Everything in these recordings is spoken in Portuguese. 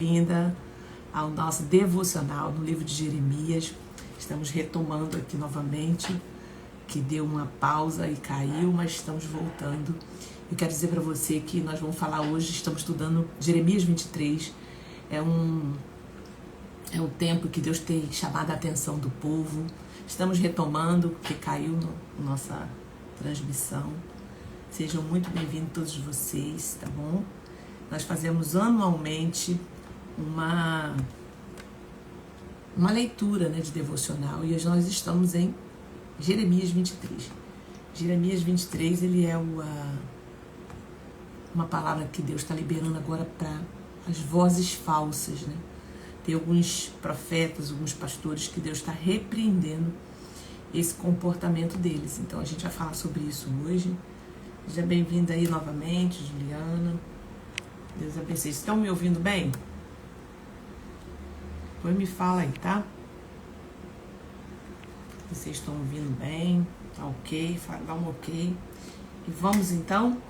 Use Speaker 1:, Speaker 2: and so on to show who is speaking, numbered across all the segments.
Speaker 1: Bem-vinda ao nosso devocional no livro de Jeremias. Estamos retomando aqui novamente, que deu uma pausa e caiu, mas estamos voltando. Eu quero dizer para você que nós vamos falar hoje, estamos estudando Jeremias 23. É um tempo que Deus tem chamado a atenção do povo. Estamos retomando, porque caiu na nossa transmissão. Sejam muito bem-vindos todos vocês, tá bom? Nós fazemos anualmente uma leitura, de devocional, e hoje nós estamos em Jeremias 23. Jeremias 23, ele é uma palavra que Deus está liberando agora para as vozes falsas, Tem alguns profetas, alguns pastores que Deus está repreendendo esse comportamento deles. Então a gente vai falar sobre isso hoje. Seja bem-vinda aí novamente, Juliana. Deus abençoe. Estão me ouvindo bem? Depois me fala aí, tá? Vocês estão ouvindo bem? Tá ok? Dá um ok. E vamos então.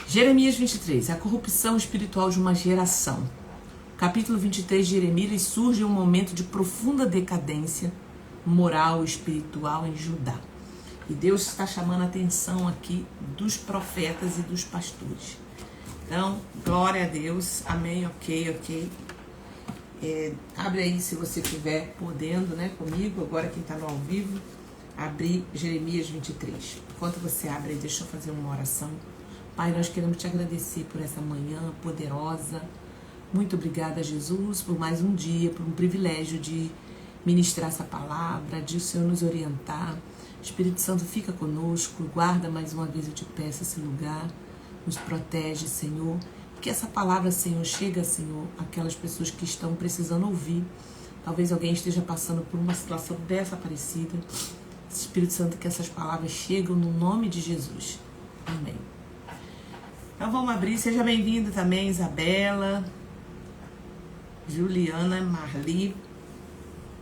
Speaker 1: Jeremias 23. A corrupção espiritual de uma geração. Capítulo 23 de Jeremias surge um momento de profunda decadência moral e espiritual em Judá. E Deus está chamando a atenção aqui dos profetas e dos pastores. Então, glória a Deus, amém, ok. Abre aí se você estiver podendo, comigo, agora quem está no ao vivo, abrir Jeremias 23. Enquanto você abre aí, deixa eu fazer uma oração. Pai, nós queremos te agradecer por essa manhã poderosa. Muito obrigada, Jesus, por mais um dia, por um privilégio de ministrar essa palavra, de o Senhor nos orientar. Espírito Santo, fica conosco, guarda mais uma vez, eu te peço, esse lugar. Nos protege, Senhor, que essa palavra, Senhor, chega, Senhor, àquelas pessoas que estão precisando ouvir. Talvez alguém esteja passando por uma situação dessa parecida. Espírito Santo, que essas palavras chegam no nome de Jesus. Amém. Então vamos abrir, seja bem-vinda também, Isabela, Juliana, Marli.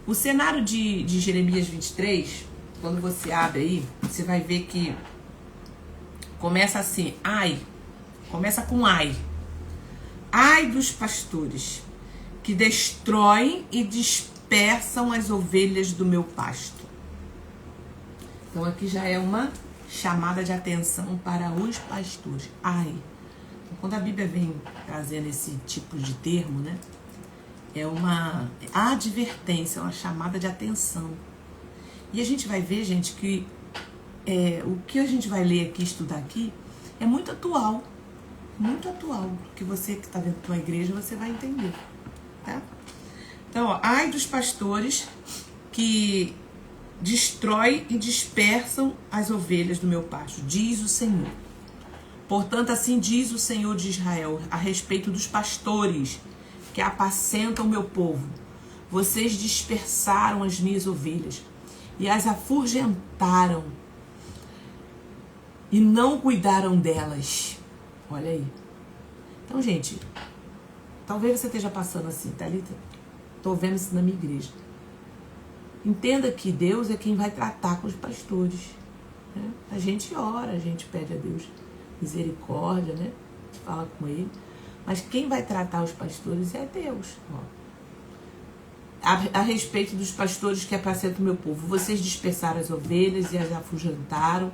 Speaker 1: O cenário de Jeremias 23, quando você abre aí, você vai ver que começa assim, começa com ai. Ai dos pastores, que destroem e dispersam as ovelhas do meu pasto. Então aqui já é uma chamada de atenção para os pastores. Ai. Então, quando a Bíblia vem trazendo esse tipo de termo, é uma advertência, uma chamada de atenção. E a gente vai ver, gente, que o que a gente vai ler aqui, estudar aqui, é muito atual. Muito atual. Que você que está dentro da tua igreja, você vai entender. Tá? Então, ai dos pastores que destrói e dispersam as ovelhas do meu pasto, diz o Senhor. Portanto, assim diz o Senhor de Israel a respeito dos pastores que apacentam o meu povo. Vocês dispersaram as minhas ovelhas e as afugentaram e não cuidaram delas. Olha aí. Então, gente, talvez você esteja passando assim, Thalita, estou vendo isso na minha igreja. Entenda que Deus é quem vai tratar com os pastores. A gente ora, a gente pede a Deus misericórdia, a gente fala com Ele. Mas quem vai tratar os pastores é Deus. A respeito dos pastores que apacentam o meu povo. Vocês dispersaram as ovelhas e as afugentaram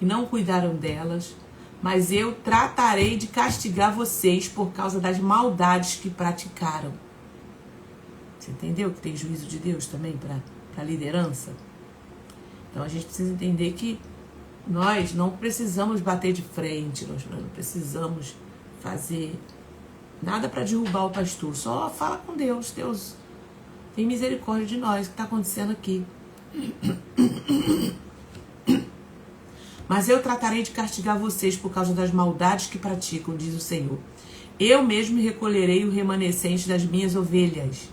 Speaker 1: e não cuidaram delas, mas eu tratarei de castigar vocês por causa das maldades que praticaram. Você entendeu que tem juízo de Deus também para a liderança? Então a gente precisa entender que nós não precisamos bater de frente, nós não precisamos fazer nada para derrubar o pastor, só fala com Deus. Deus tem misericórdia de nós, o que está acontecendo aqui. Mas eu tratarei de castigar vocês por causa das maldades que praticam, diz o Senhor. Eu mesmo recolherei o remanescente das minhas ovelhas,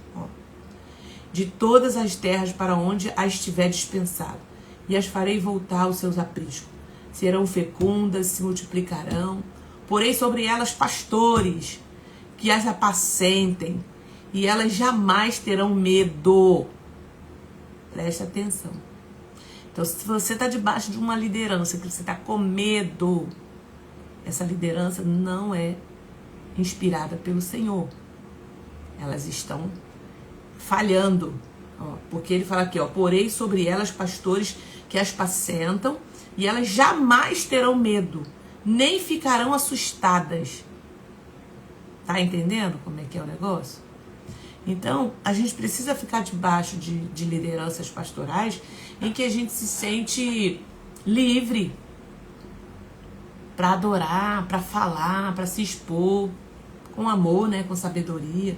Speaker 1: de todas as terras para onde as tiver dispensado, e as farei voltar aos seus apriscos. Serão fecundas, se multiplicarão, porei sobre elas pastores, que as apacentem, e elas jamais terão medo. Preste atenção. Então, se você está debaixo de uma liderança que você está com medo, essa liderança não é inspirada pelo Senhor. Elas estão falhando. Porque ele fala aqui, porei sobre elas pastores que as pacentam e elas jamais terão medo, nem ficarão assustadas. Tá entendendo como é que é o negócio? Então, a gente precisa ficar debaixo de lideranças pastorais em que a gente se sente livre para adorar, para falar, para se expor com amor, né, com sabedoria.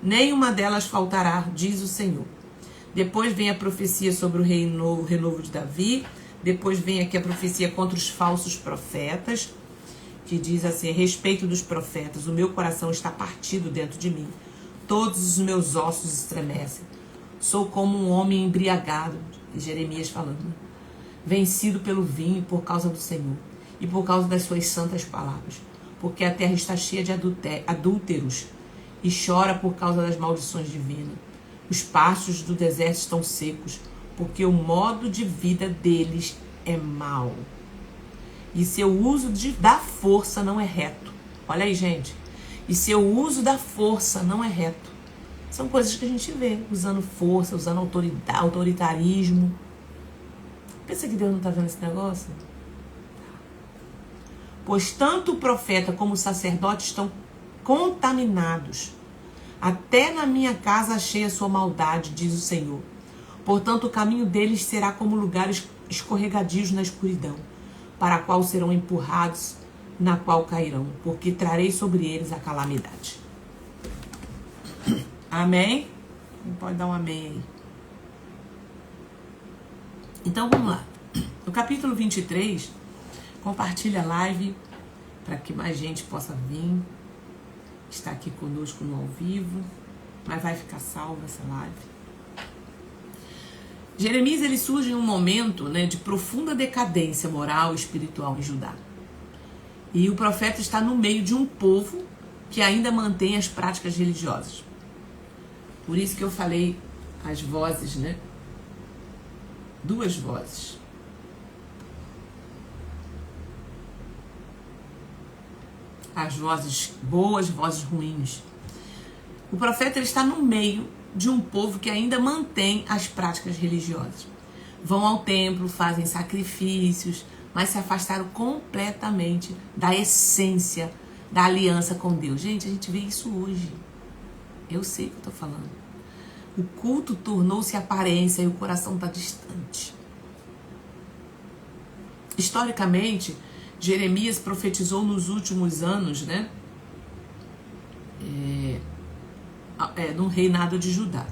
Speaker 1: Nenhuma delas faltará, diz o Senhor. Depois vem a profecia sobre o renovo de Davi. Depois vem aqui a profecia contra os falsos profetas, que diz assim: a respeito dos profetas, o meu coração está partido dentro de mim. Todos os meus ossos estremecem. Sou como um homem embriagado, Jeremias falando, né? Vencido pelo vinho por causa do Senhor e por causa das suas santas palavras. Porque a terra está cheia de adúlteros e chora por causa das maldições divinas. Os pastos do deserto estão secos, porque o modo de vida deles é mau. E seu uso da força não é reto. Olha aí, gente. E seu uso da força não é reto. São coisas que a gente vê, usando força, usando autoritarismo. Pensa que Deus não está vendo esse negócio? Pois tanto o profeta como o sacerdote estão contaminados. Até na minha casa achei a sua maldade, diz o Senhor. Portanto, o caminho deles será como lugares escorregadios na escuridão, para a qual serão empurrados, na qual cairão, porque trarei sobre eles a calamidade. Amém? Pode dar um amém aí. Então, vamos lá. No capítulo 23, compartilha a live para que mais gente possa vir. Está aqui conosco no ao vivo, mas vai ficar salva essa live. Jeremias, ele surge em um momento, né, de profunda decadência moral e espiritual em Judá. E o profeta está no meio de um povo que ainda mantém as práticas religiosas. Por isso que eu falei as vozes, né? Duas vozes. As vozes boas, vozes ruins. O profeta, ele está no meio de um povo que ainda mantém as práticas religiosas. Vão ao templo, fazem sacrifícios, mas se afastaram completamente da essência da aliança com Deus. Gente, a gente vê isso hoje. Eu sei o que eu estou falando. O culto tornou-se aparência e o coração está distante. Historicamente, Jeremias profetizou nos últimos anos, né? No reinado de Judá.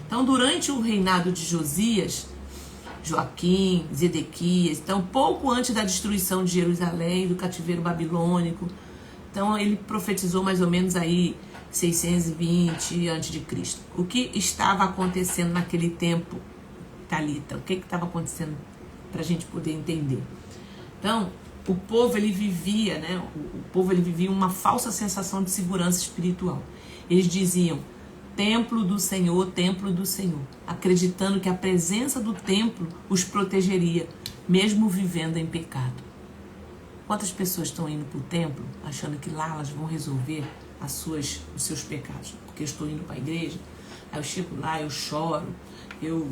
Speaker 1: Então, durante o reinado de Josias, Joaquim, Zedequias, então pouco antes da destruição de Jerusalém, do cativeiro babilônico, então ele profetizou mais ou menos aí 620 a.C. O que estava acontecendo naquele tempo, Thalita? O que estava acontecendo para a gente poder entender? Então, o povo, ele vivia, né? O povo, ele vivia uma falsa sensação de segurança espiritual. Eles diziam: templo do Senhor, acreditando que a presença do templo os protegeria, mesmo vivendo em pecado. Quantas pessoas estão indo para o templo achando que lá elas vão resolver os seus pecados? Porque eu estou indo para a igreja, aí eu chego lá, eu choro, eu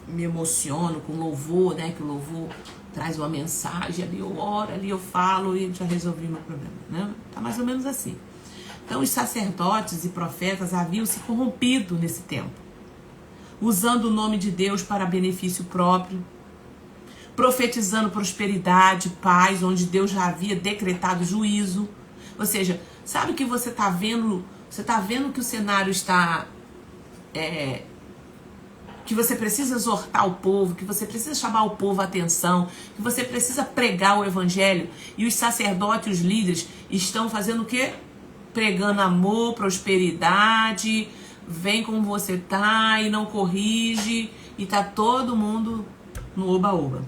Speaker 1: me emociono com louvor, né? Que o louvor traz uma mensagem, ali eu oro, ali eu falo e já resolvi meu problema, né? Tá mais ou menos assim. Então, os sacerdotes e profetas haviam se corrompido nesse tempo, usando o nome de Deus para benefício próprio, profetizando prosperidade, paz, onde Deus já havia decretado juízo. Ou seja, sabe o que você está vendo? Você está vendo que o cenário está... que você precisa exortar o povo, que você precisa chamar o povo à atenção, que você precisa pregar o evangelho. E os sacerdotes, os líderes, estão fazendo o quê? Pregando amor, prosperidade, vem como você tá e não corrige, e tá todo mundo no oba-oba.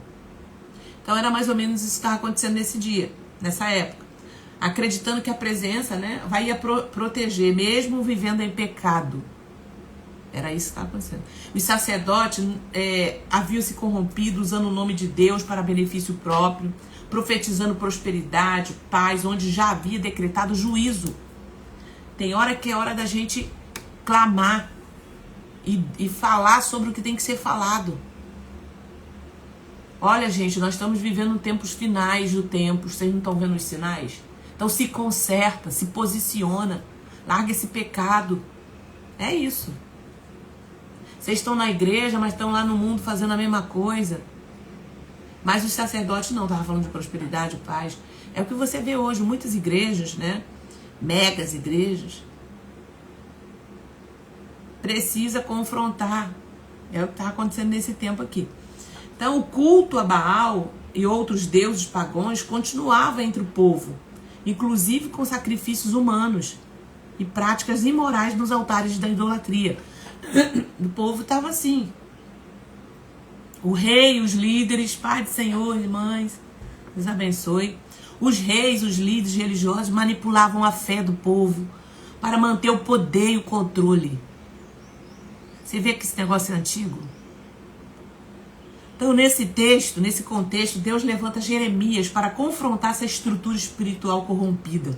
Speaker 1: Então era mais ou menos isso que estava acontecendo nesse dia, nessa época. Acreditando que a presença, né, vai proteger, mesmo vivendo em pecado. Era isso que estava acontecendo. Os sacerdotes haviam se corrompido usando o nome de Deus para benefício próprio, profetizando prosperidade, paz, onde já havia decretado juízo. Tem hora que é hora da gente clamar e falar sobre o que tem que ser falado. Olha, gente, nós estamos vivendo tempos finais do tempo. Vocês não estão vendo os sinais? Então se conserta, se posiciona, larga esse pecado. É isso. Vocês estão na igreja, mas estão lá no mundo fazendo a mesma coisa. Mas os sacerdotes não, estava falando de prosperidade, paz. É o que você vê hoje, muitas igrejas, né? Megas igrejas. Precisa confrontar. É o que está acontecendo nesse tempo aqui. Então o culto a Baal e outros deuses pagãos continuava entre o povo, inclusive com sacrifícios humanos e práticas imorais nos altares da idolatria. O povo estava assim. O rei, os líderes, Pai do Senhor, irmãs, Deus abençoe. Os reis, os líderes religiosos manipulavam a fé do povo para manter o poder e o controle. Você vê que esse negócio é antigo? Então, nesse texto, nesse contexto, Deus levanta Jeremias para confrontar essa estrutura espiritual corrompida.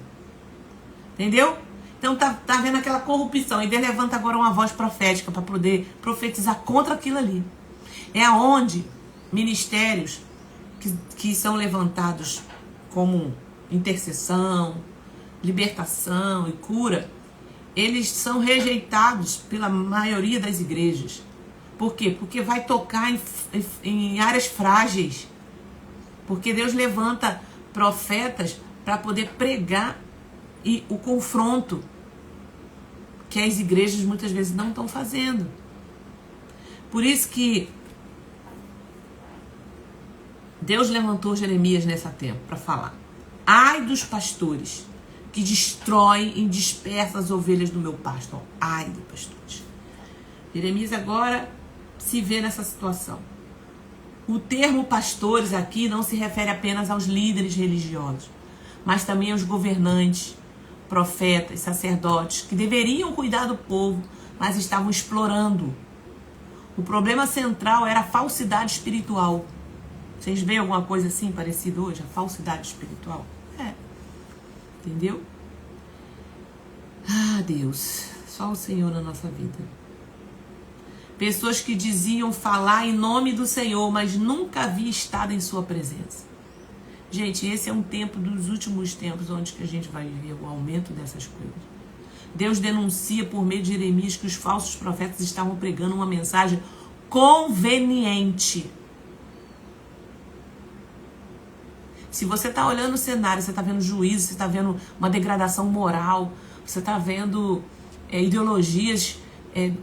Speaker 1: Entendeu? Então, tá vendo aquela corrupção. E Deus levanta agora uma voz profética para poder profetizar contra aquilo ali. É aonde ministérios que são levantados como intercessão, libertação e cura, eles são rejeitados pela maioria das igrejas. Por quê? Porque vai tocar em áreas frágeis. Porque Deus levanta profetas para poder pregar e o confronto que as igrejas muitas vezes não estão fazendo. Por isso que Deus levantou Jeremias nessa tempo para falar: ai dos pastores que destroem e dispersam as ovelhas do meu pasto. Ai dos pastores. Jeremias agora se vê nessa situação. O termo pastores aqui não se refere apenas aos líderes religiosos, mas também aos governantes, profetas, sacerdotes, que deveriam cuidar do povo, mas estavam explorando. O problema central era a falsidade espiritual. Vocês veem alguma coisa assim parecida hoje? A falsidade espiritual? É. Entendeu? Ah, Deus. Só o Senhor na nossa vida. Pessoas que diziam falar em nome do Senhor, mas nunca havia estado em sua presença. Gente, esse é um tempo dos últimos tempos onde que a gente vai ver o aumento dessas coisas. Deus denuncia por meio de Jeremias que os falsos profetas estavam pregando uma mensagem conveniente. Se você está olhando o cenário, você está vendo juízo, você está vendo uma degradação moral, você está vendo ideologias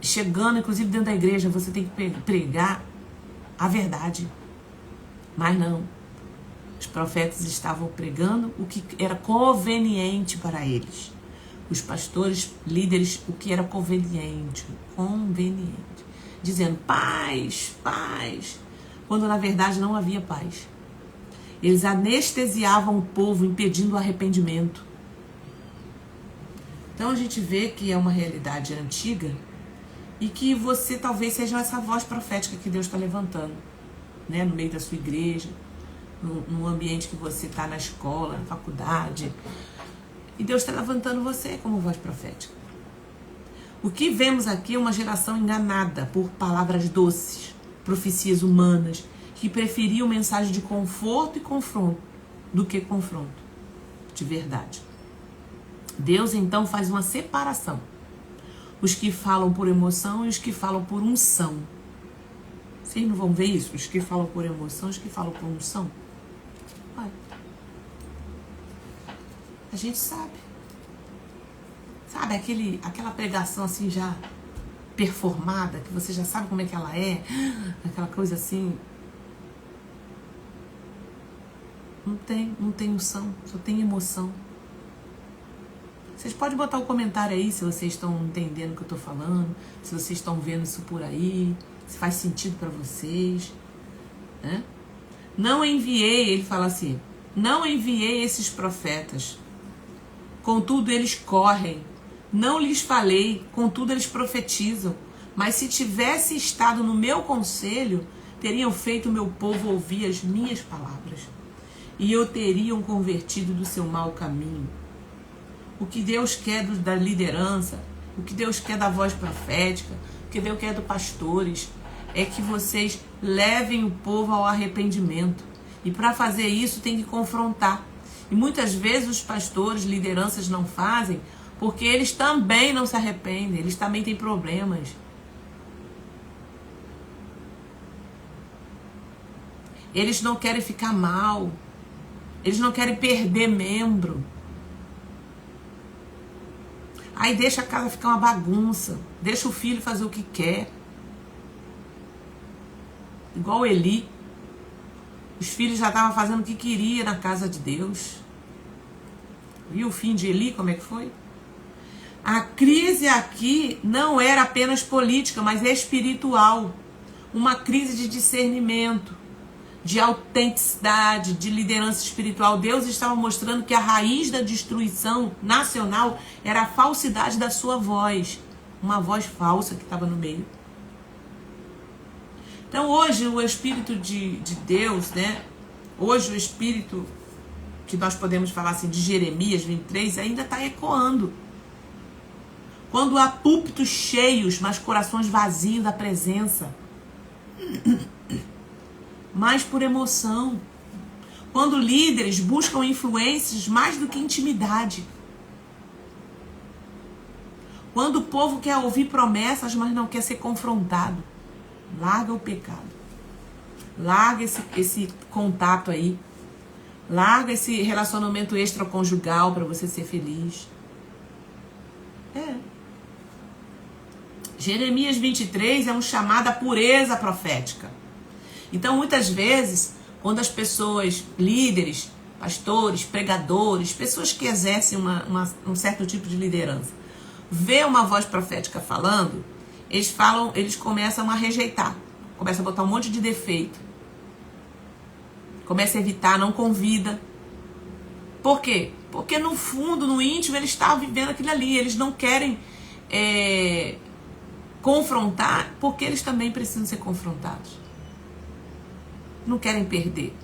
Speaker 1: chegando, inclusive dentro da igreja, você tem que pregar a verdade. Mas não. Os profetas estavam pregando o que era conveniente para eles. Os pastores, líderes, o que era conveniente. Dizendo paz, paz. Quando na verdade não havia paz. Eles anestesiavam o povo, impedindo o arrependimento. Então a gente vê que é uma realidade antiga e que você talvez seja essa voz profética que Deus está levantando, né? No meio da sua igreja, no ambiente que você está, na escola, na faculdade. E Deus está levantando você como voz profética. O que vemos aqui é uma geração enganada por palavras doces, profecias humanas, que preferiam mensagem de conforto e confronto do que confronto de verdade. Deus então faz uma separação. Os que falam por emoção e os que falam por unção. Vocês não vão ver isso? Os que falam por emoção e os que falam por unção. Olha. A gente sabe. Sabe aquela pregação assim já performada, que você já sabe como é que ela é? Aquela coisa assim. Não tem unção, só tem emoção. Vocês podem botar um comentário aí se vocês estão entendendo o que eu estou falando, se vocês estão vendo isso por aí, se faz sentido para vocês, né? Não enviei, ele fala assim, não enviei esses profetas, contudo eles correm, não lhes falei, contudo eles profetizam, mas se tivesse estado no meu conselho, teriam feito o meu povo ouvir as minhas palavras. e o teriam convertido do seu mau caminho. O que Deus quer da liderança, o que Deus quer da voz profética, o que Deus quer dos pastores, é que vocês levem o povo ao arrependimento. E para fazer isso tem que confrontar. E muitas vezes os pastores, lideranças não fazem, porque eles também não se arrependem, eles também têm problemas. Eles não querem ficar mal. Eles não querem perder membro. Aí deixa a casa ficar uma bagunça. Deixa o filho fazer o que quer. Igual Eli. Os filhos já estavam fazendo o que queria na casa de Deus. Viu o fim de Eli, como é que foi? A crise aqui não era apenas política, mas espiritual. Uma crise de discernimento, de autenticidade, de liderança espiritual. Deus estava mostrando que a raiz da destruição nacional era a falsidade da sua voz. Uma voz falsa que estava no meio. Então hoje o Espírito de Deus, né? Hoje o Espírito, que nós podemos falar assim, de Jeremias 23, ainda está ecoando. Quando há púlpitos cheios, mas corações vazios da presença. Mais por emoção. Quando líderes buscam influências mais do que intimidade. Quando o povo quer ouvir promessas, mas não quer ser confrontado. Larga o pecado. Larga esse contato aí. Larga esse relacionamento extraconjugal para você ser feliz. Jeremias 23 é um chamado à pureza profética. Então, muitas vezes, quando as pessoas, líderes, pastores, pregadores, pessoas que exercem um certo tipo de liderança, vê uma voz profética falando, eles começam a rejeitar, começam a botar um monte de defeito, começam a evitar, não convida. Por quê? Porque no fundo, no íntimo, eles estão vivendo aquilo ali, eles não querem confrontar, porque eles também precisam ser confrontados. Não querem perder.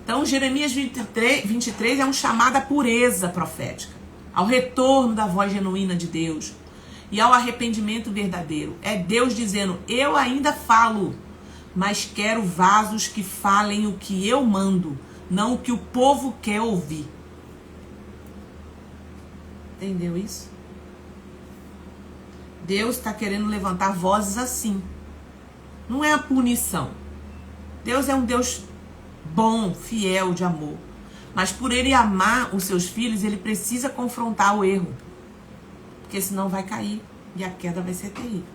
Speaker 1: Então, Jeremias 23 é um chamado à pureza profética, ao retorno da voz genuína de Deus e ao arrependimento verdadeiro. É Deus dizendo, eu ainda falo, mas quero vasos que falem o que eu mando, não o que o povo quer ouvir. Entendeu isso? Deus está querendo levantar vozes assim. Não é a punição. Deus é um Deus bom, fiel, de amor. Mas por ele amar os seus filhos, ele precisa confrontar o erro. Porque senão vai cair. E a queda vai ser terrível.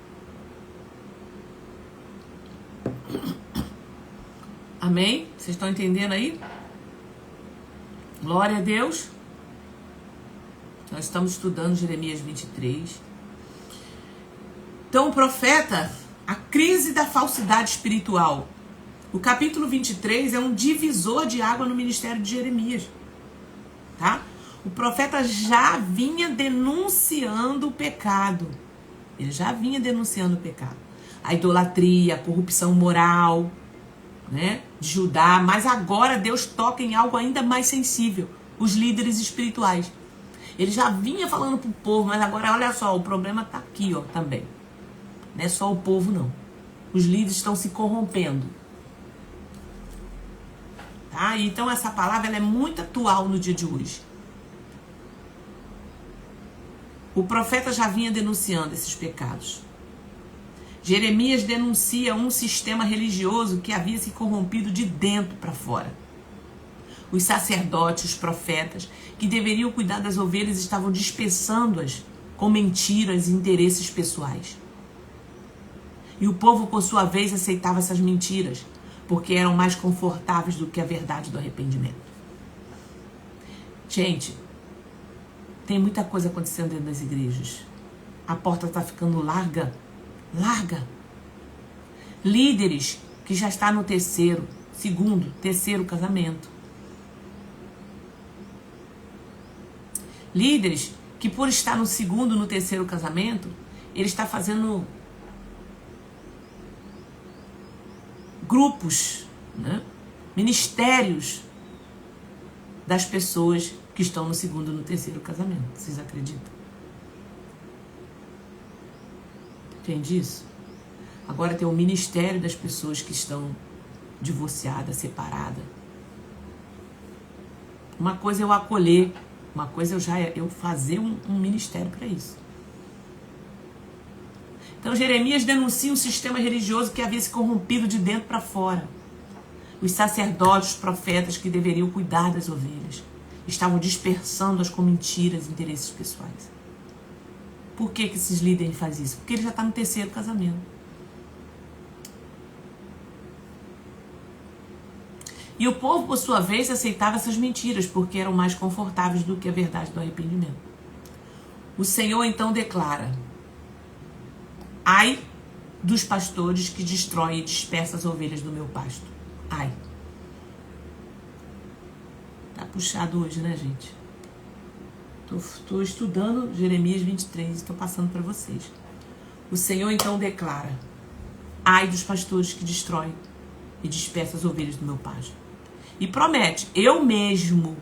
Speaker 1: Amém? Vocês estão entendendo aí? Glória a Deus. Nós estamos estudando Jeremias 23. Então o profeta... A crise da falsidade espiritual. O capítulo 23 é um divisor de água no ministério de Jeremias. Tá? O profeta já vinha denunciando o pecado. Ele já vinha denunciando o pecado. A idolatria, a corrupção moral, né, de Judá. Mas agora Deus toca em algo ainda mais sensível. Os líderes espirituais. Ele já vinha falando para o povo, mas agora olha só, o problema está aqui ó, também. Não é só o povo, não. Os líderes estão se corrompendo. Tá? Então, essa palavra ela é muito atual no dia de hoje. O profeta já vinha denunciando esses pecados. Jeremias denuncia um sistema religioso que havia se corrompido de dentro para fora. Os sacerdotes, os profetas, que deveriam cuidar das ovelhas, estavam dispersando-as com mentiras e interesses pessoais. E o povo, por sua vez, aceitava essas mentiras, porque eram mais confortáveis do que a verdade do arrependimento. Gente, tem muita coisa acontecendo dentro das igrejas. A porta está ficando larga. Larga. Líderes que já estão no terceiro casamento. Líderes que, por estar no terceiro casamento, ele está fazendo grupos, né, ministérios das pessoas que estão no segundo e no terceiro casamento. Vocês acreditam? Entende isso? Agora tem o ministério das pessoas que estão divorciadas, separadas. Uma coisa é eu acolher, uma coisa eu fazer um ministério para isso. Então Jeremias denuncia um sistema religioso que havia se corrompido de dentro para fora. Os sacerdotes, os profetas que deveriam cuidar das ovelhas estavam dispersando-as com mentiras e interesses pessoais. Por que esses líderes fazem isso? Porque ele já está no terceiro casamento. E o povo, por sua vez, aceitava essas mentiras, porque eram mais confortáveis do que a verdade do arrependimento. O Senhor então declara: ai dos pastores que destroem e dispersam as ovelhas do meu pasto. Ai. Tá puxado hoje, né, gente? Tô estudando Jeremias 23 e estou passando para vocês. O Senhor então declara: ai dos pastores que destroem e dispersam as ovelhas do meu pasto. E promete: eu mesmo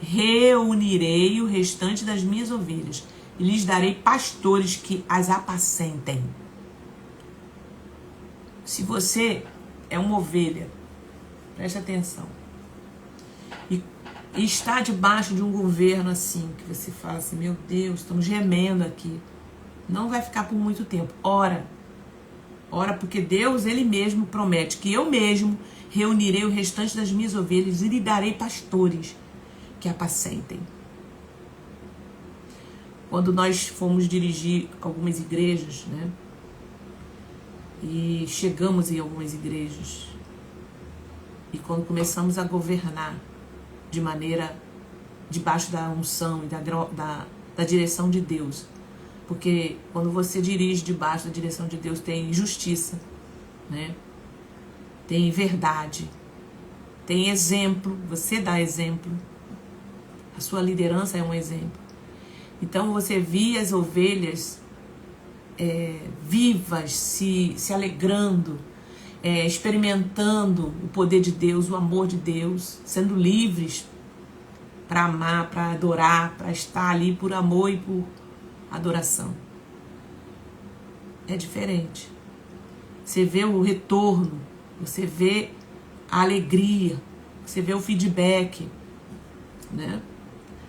Speaker 1: reunirei o restante das minhas ovelhas e lhes darei pastores que as apacentem. Se você é uma ovelha, preste atenção, e está debaixo de um governo assim, que você fala assim: meu Deus, estamos gemendo aqui, não vai ficar por muito tempo. Ora, porque Deus, Ele mesmo promete que eu mesmo reunirei o restante das minhas ovelhas e lhe darei pastores que apacentem. Quando nós fomos dirigir algumas igrejas, né? E chegamos em algumas igrejas, e quando começamos a governar de maneira debaixo da unção e da direção de Deus, porque quando você dirige debaixo da direção de Deus tem justiça, né? Tem verdade, tem exemplo, você dá exemplo, a sua liderança é um exemplo. Então você via as ovelhas vivas, se alegrando, experimentando o poder de Deus, o amor de Deus, sendo livres para amar, para adorar, para estar ali por amor e por adoração. É diferente. Você vê o retorno, você vê a alegria, você vê o feedback, né?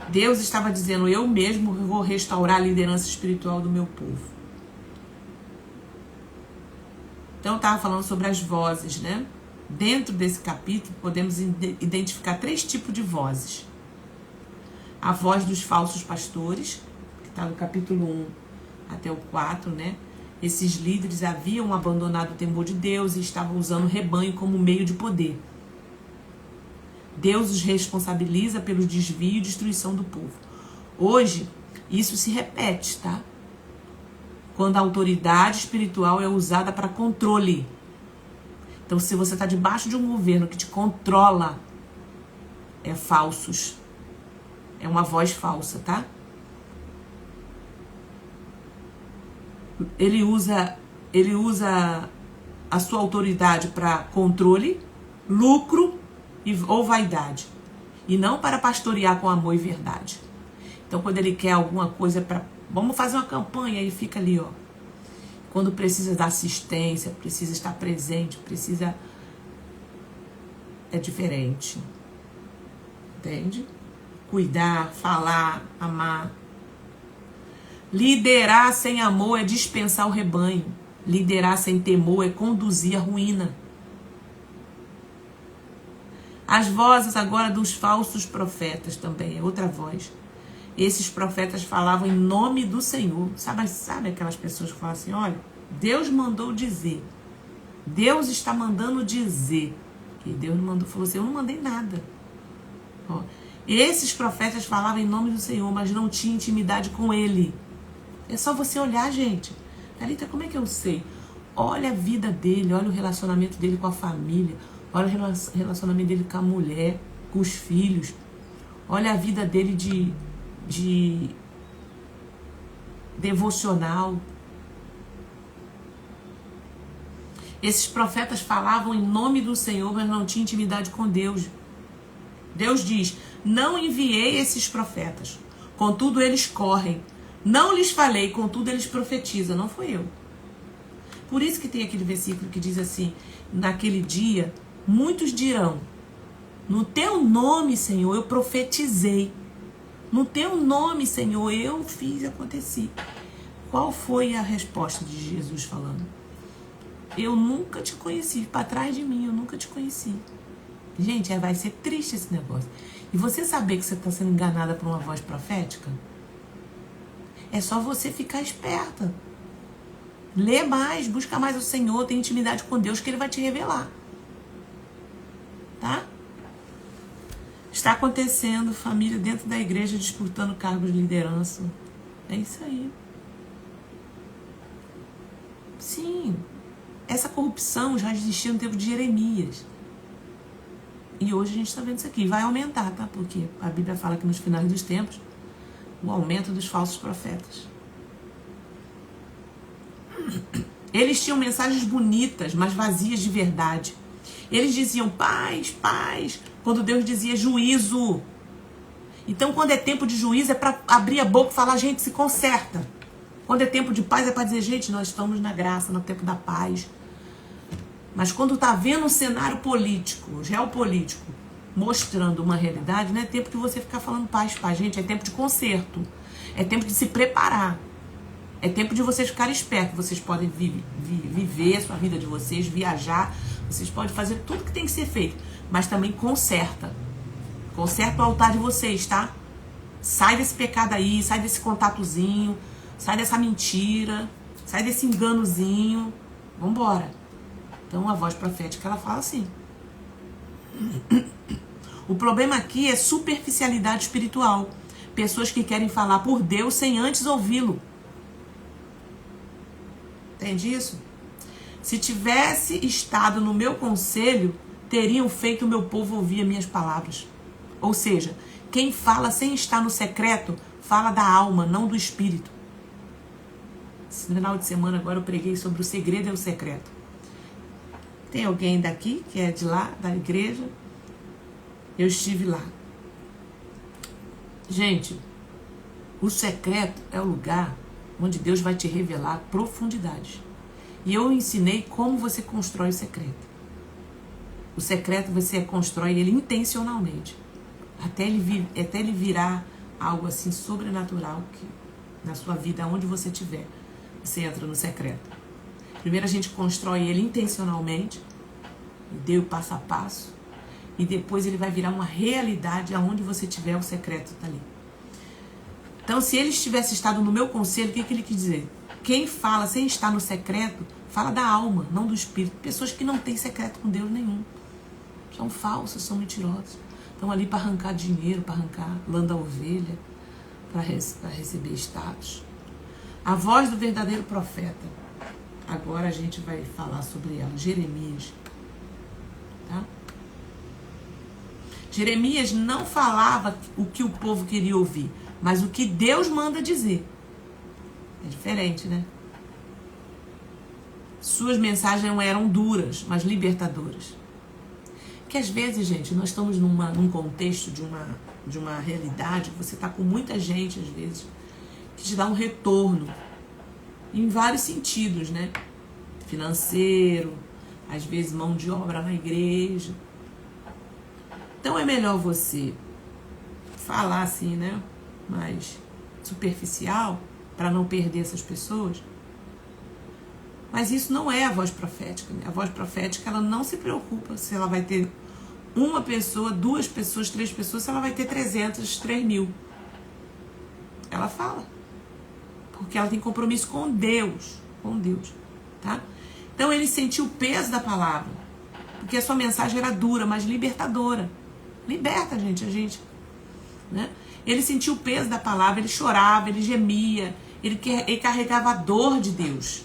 Speaker 1: Deus estava dizendo: eu mesmo vou restaurar a liderança espiritual do meu povo. Então eu estava falando sobre as vozes, né? Dentro desse capítulo podemos identificar 3 tipos de vozes. A voz dos falsos pastores, que está no capítulo 1 até o 4, né? Esses líderes haviam abandonado o temor de Deus e estavam usando o rebanho como meio de poder. Deus os responsabiliza pelo desvio e destruição do povo. Hoje, isso se repete, tá? Quando a autoridade espiritual é usada para controle. Então, se você está debaixo de um governo que te controla, é falsos. É uma voz falsa, tá? Ele usa a sua autoridade para controle, lucro ou vaidade. E não para pastorear com amor e verdade. Então, quando ele quer alguma coisa para... Vamos fazer uma campanha, ele fica ali, ó. Quando precisa da assistência, precisa estar presente, precisa... É diferente. Entende? Cuidar, falar, amar. Liderar sem amor é dispensar o rebanho. Liderar sem temor é conduzir a ruína. As vozes agora dos falsos profetas também, é outra voz. Esses profetas falavam em nome do Senhor. Sabe aquelas pessoas que falam assim: olha, Deus mandou dizer. Deus está mandando dizer. E Deus falou assim: eu não mandei nada. Ó, esses profetas falavam em nome do Senhor, mas não tinham intimidade com Ele. É só você olhar, gente. Thalita, como é que eu sei? Olha a vida dele, olha o relacionamento dele com a família, olha o relacionamento dele com a mulher, com os filhos. Olha a vida dele de devocional. Esses profetas falavam em nome do Senhor, mas não tinham intimidade com Deus. Deus diz: não enviei esses profetas, contudo eles correm. Não lhes falei, contudo eles profetizam. Não fui eu. Por isso que tem aquele versículo que diz assim: naquele dia, muitos dirão, no teu nome, Senhor, eu profetizei. No teu nome, Senhor, eu fiz acontecer. Qual foi a resposta de Jesus falando? Eu nunca te conheci. Para trás de mim, eu nunca te conheci. Gente, vai ser triste esse negócio. E você saber que você está sendo enganada por uma voz profética? É só você ficar esperta. Lê mais, busca mais o Senhor, tem intimidade com Deus que Ele vai te revelar. Tá? Está acontecendo família dentro da igreja disputando cargos de liderança. É isso aí. Sim. Essa corrupção já existia no tempo de Jeremias. E hoje a gente está vendo isso aqui. Vai aumentar, tá? Porque a Bíblia fala que nos finais dos tempos, o aumento dos falsos profetas. Eles tinham mensagens bonitas, mas vazias de verdade. Eles diziam paz, paz, quando Deus dizia juízo. Então, quando é tempo de juízo, é para abrir a boca e falar: gente, se conserta. Quando é tempo de paz, é para dizer: gente, nós estamos na graça, no tempo da paz. Mas quando está vendo um cenário político, geopolítico, mostrando uma realidade, não é tempo de você ficar falando paz, paz. Gente, é tempo de conserto. É tempo de se preparar. É tempo de vocês ficarem espertos. Vocês podem viver a sua vida de vocês, viajar. Vocês podem fazer tudo que tem que ser feito. Mas também conserta. Conserta o altar de vocês, tá? Sai desse pecado aí, sai desse contatozinho, sai dessa mentira, sai desse enganozinho. Vambora. Então a voz profética, ela fala assim. O problema aqui é superficialidade espiritual. Pessoas que querem falar por Deus sem antes ouvi-lo. Entende isso? Se tivesse estado no meu conselho, teriam feito o meu povo ouvir as minhas palavras. Ou seja, quem fala sem estar no secreto, fala da alma, não do espírito. Esse final de semana agora eu preguei sobre o segredo e o secreto. Tem alguém daqui que é de lá, da igreja? Eu estive lá. Gente, o secreto é o lugar onde Deus vai te revelar profundidades. E eu ensinei como você constrói o secreto. O secreto você constrói ele intencionalmente. Até ele virar algo assim sobrenatural que, na sua vida, onde você estiver, você entra no secreto. Primeiro a gente constrói ele intencionalmente, deu o passo a passo, e depois ele vai virar uma realidade aonde você tiver, o secreto está ali. Então, se ele tivesse estado no meu conselho, o que ele quis dizer? Quem fala sem estar no secreto, fala da alma, não do espírito. Pessoas que não têm secreto com Deus nenhum. São falsas, são mentirosas. Estão ali para arrancar dinheiro, para arrancar lã da ovelha, para receber status. A voz do verdadeiro profeta. Agora a gente vai falar sobre ela. Jeremias. Tá? Jeremias não falava o que o povo queria ouvir, mas o que Deus manda dizer. É diferente, né? Suas mensagens não eram duras, mas libertadoras. Porque às vezes, gente, nós estamos num contexto de uma realidade, você está com muita gente, às vezes, que te dá um retorno em vários sentidos, né? Financeiro, às vezes mão de obra na igreja. Então é melhor você falar assim, né? Mais superficial, para não perder essas pessoas. Mas isso não é a voz profética, né? A voz profética, ela não se preocupa se ela vai ter uma pessoa, 2 pessoas, 3 pessoas, se ela vai ter 300, 3.000. Ela fala. Porque ela tem compromisso com Deus. Com Deus, tá? Então ele sentiu o peso da palavra. Porque a sua mensagem era dura, mas libertadora. Liberta, gente, a gente. Né? Ele sentiu o peso da palavra, ele chorava, ele gemia, ele carregava a dor de Deus.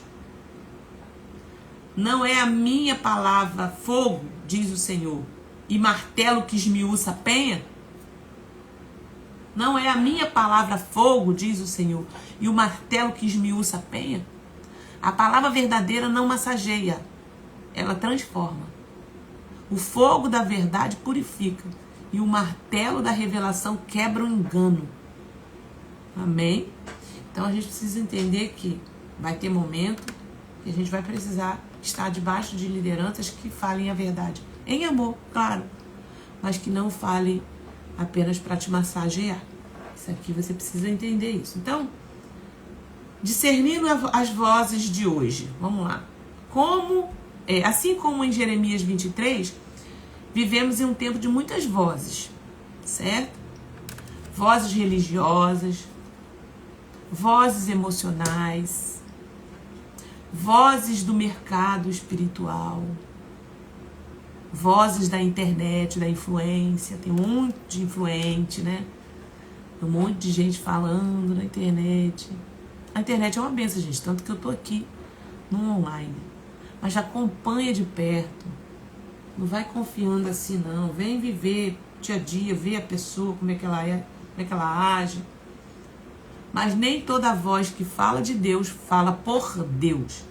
Speaker 1: Não é a minha palavra fogo, diz o Senhor, e martelo que esmiuça a penha? Não é a minha palavra fogo, diz o Senhor, e o martelo que esmiuça a penha? A palavra verdadeira não massageia. ela transforma. O fogo da verdade purifica. E o martelo da revelação quebra o engano. Amém? Então a gente precisa entender que vai ter momento que a gente vai precisar estar debaixo de lideranças que falem a verdade. Em amor, claro. Mas que não falem apenas para te massagear. Isso aqui você precisa entender isso. Então, discernindo as vozes de hoje. Vamos lá. Assim como em Jeremias 23, vivemos em um tempo de muitas vozes, certo? Vozes religiosas, vozes emocionais, vozes do mercado espiritual, vozes da internet, da influência. Tem um monte de influente, né? Um monte de gente falando na internet. A internet é uma benção, gente, tanto que eu tô aqui no online. Mas acompanha de perto. Não vai confiando assim, não. Vem viver dia a dia, ver a pessoa, como é que ela é, como é que ela age. Mas nem toda voz que fala de Deus fala por Deus.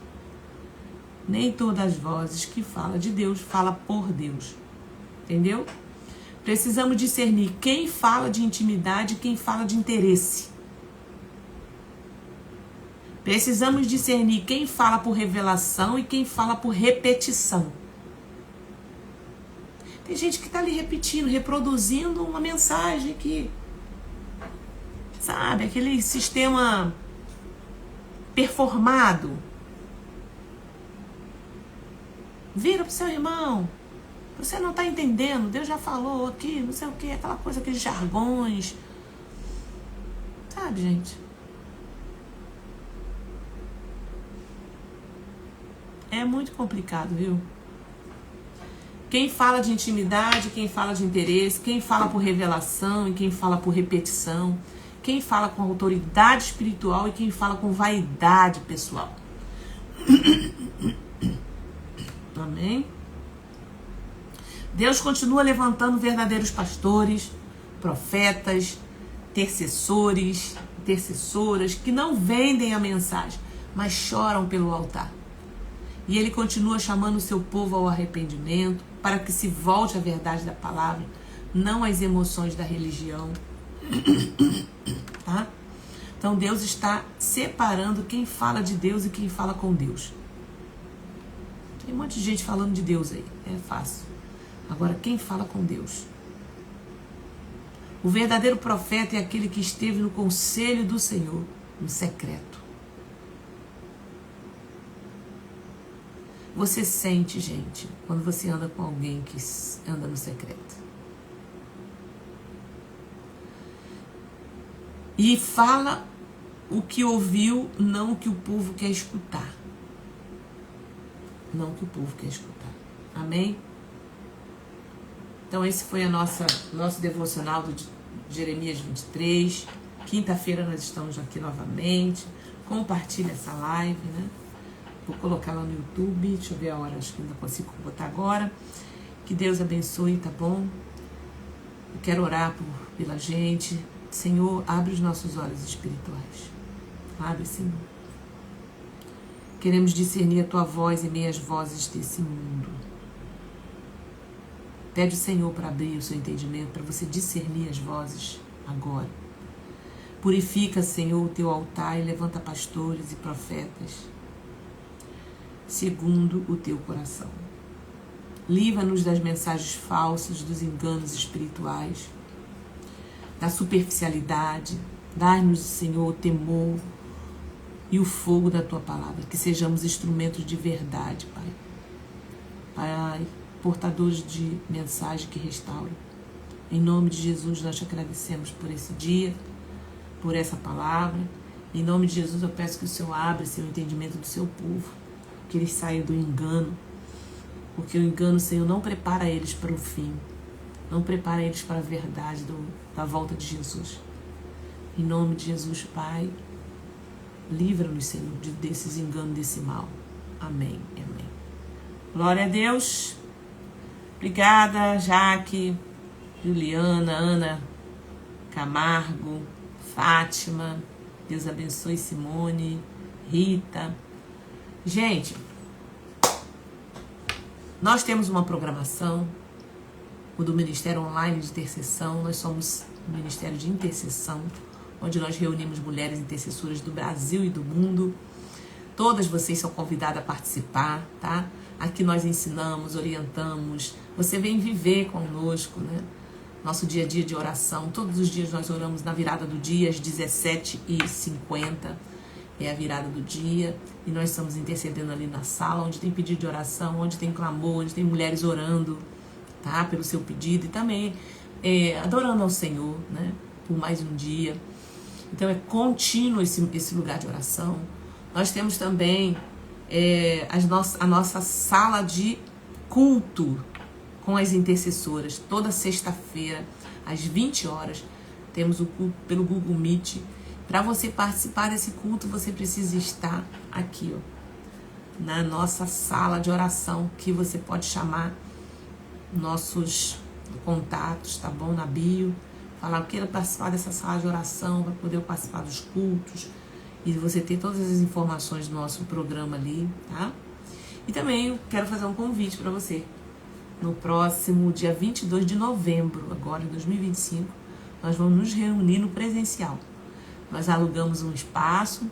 Speaker 1: Nem todas as vozes que falam de Deus fala por Deus. Entendeu? Precisamos discernir quem fala de intimidade e quem fala de interesse. Precisamos discernir quem fala por revelação e quem fala por repetição. Tem gente que está ali repetindo, reproduzindo uma mensagem que, sabe, aquele sistema performado. Vira pro seu irmão. Você não está entendendo, Deus já falou aqui, não sei o que, aquela coisa, aqueles jargões. Sabe, gente? É muito complicado, viu? Quem fala de intimidade, quem fala de interesse, quem fala por revelação e quem fala por repetição, quem fala com autoridade espiritual e quem fala com vaidade pessoal. Amém? Deus continua levantando verdadeiros pastores, profetas, intercessoras que não vendem a mensagem, mas choram pelo altar. E Ele continua chamando o seu povo ao arrependimento, para que se volte à verdade da palavra, não às emoções da religião. Tá? Então Deus está separando quem fala de Deus e quem fala com Deus. Tem um monte de gente falando de Deus aí, é fácil. Agora, quem fala com Deus? O verdadeiro profeta é aquele que esteve no conselho do Senhor, no secreto. Você sente, gente, quando você anda com alguém que anda no secreto. E fala o que ouviu, não o que o povo quer escutar. Não o que o povo quer escutar. Amém? Então esse foi nosso devocional do Jeremias 23. Quinta-feira nós estamos aqui novamente. Compartilha essa live, né? Vou colocar lá no YouTube. Deixa eu ver a hora, acho que ainda consigo botar agora. Que Deus abençoe, tá bom? Eu quero orar pela gente. Senhor, abre os nossos olhos espirituais. Abre, Senhor. Queremos discernir a Tua voz em meio às vozes desse mundo. Pede o Senhor para abrir o seu entendimento, para você discernir as vozes agora. Purifica, Senhor, o Teu altar e levanta pastores e profetas segundo o Teu coração. Livra-nos das mensagens falsas, dos enganos espirituais, da superficialidade. Dai-nos, Senhor, o temor e o fogo da Tua palavra, que sejamos instrumentos de verdade, Pai. Pai, portadores de mensagem que restauram. Em nome de Jesus, nós te agradecemos por esse dia, por essa palavra. Em nome de Jesus, eu peço que o Senhor abra o entendimento do seu povo, que eles saiam do engano, porque o engano, Senhor, não prepara eles para o fim, não prepara eles para a verdade da volta de Jesus. Em nome de Jesus, Pai, livra-nos, Senhor, desses enganos, desse mal. Amém. Amém. Glória a Deus. Obrigada, Jaque, Juliana, Ana Camargo, Fátima. Deus abençoe Simone, Rita. Gente, Nós temos uma programação, o do Ministério Online de Intercessão. Nós somos um Ministério de Intercessão, onde nós reunimos mulheres intercessoras do Brasil e do mundo. Todas vocês são convidadas a participar, tá? Aqui nós ensinamos, orientamos. Você vem viver conosco, né? Nosso dia a dia de oração. Todos os dias nós oramos na virada do dia, às 17h50. É a virada do dia. E nós estamos intercedendo ali na sala, onde tem pedido de oração, onde tem clamor, onde tem mulheres orando, tá? Pelo seu pedido. E também adorando ao Senhor, né? Por mais um dia. Então é contínuo esse lugar de oração. Nós temos também a nossa sala de culto com as intercessoras. Toda sexta-feira, às 20 horas, temos o culto pelo Google Meet. Para você participar desse culto, você precisa estar aqui, ó, na nossa sala de oração, que você pode chamar nossos contatos, tá bom? Na bio. Falar, eu quero participar dessa sala de oração, para poder participar dos cultos. E você ter todas as informações do nosso programa ali, tá? E também eu quero fazer um convite para você. No próximo dia 22 de novembro, agora em 2025, nós vamos nos reunir no presencial. Nós alugamos um espaço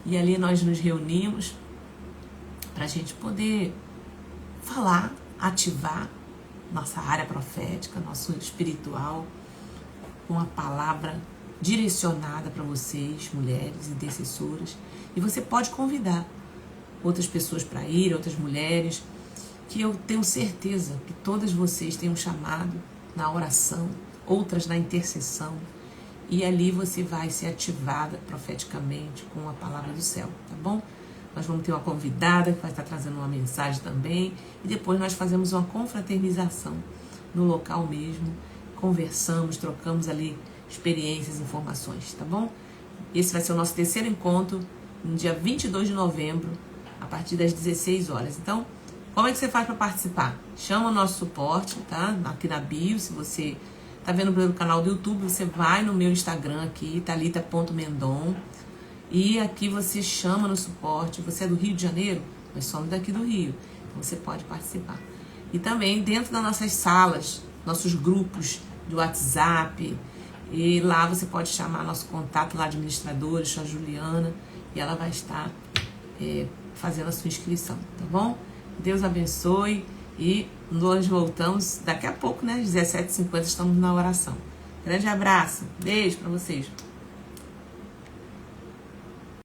Speaker 1: e ali nós nos reunimos para a gente poder falar, ativar nossa área profética, nosso espiritual, com a palavra direcionada para vocês, mulheres intercessoras. E você pode convidar outras pessoas para ir, outras mulheres, que eu tenho certeza que todas vocês têm um chamado na oração, outras na intercessão, e ali você vai ser ativada profeticamente com a palavra do céu, tá bom? Nós vamos ter uma convidada que vai estar trazendo uma mensagem também, e depois nós fazemos uma confraternização no local mesmo, conversamos, trocamos ali experiências, informações, tá bom? Esse vai ser o nosso terceiro encontro, no dia 22 de novembro, a partir das 16 horas. Então, como é que você faz para participar? Chama o nosso suporte, tá? Aqui na bio, se você tá vendo pelo canal do YouTube, você vai no meu Instagram aqui, thalita.mendon, e aqui você chama no suporte. Você é do Rio de Janeiro? Nós somos daqui do Rio, então você pode participar. E também dentro das nossas salas, nossos grupos de WhatsApp, e lá você pode chamar nosso contato lá, administradores, a Juliana, e ela vai estar fazendo a sua inscrição, tá bom? Deus abençoe e nós voltamos daqui a pouco, né? Às 17h50 estamos na oração. Grande abraço, beijo para vocês.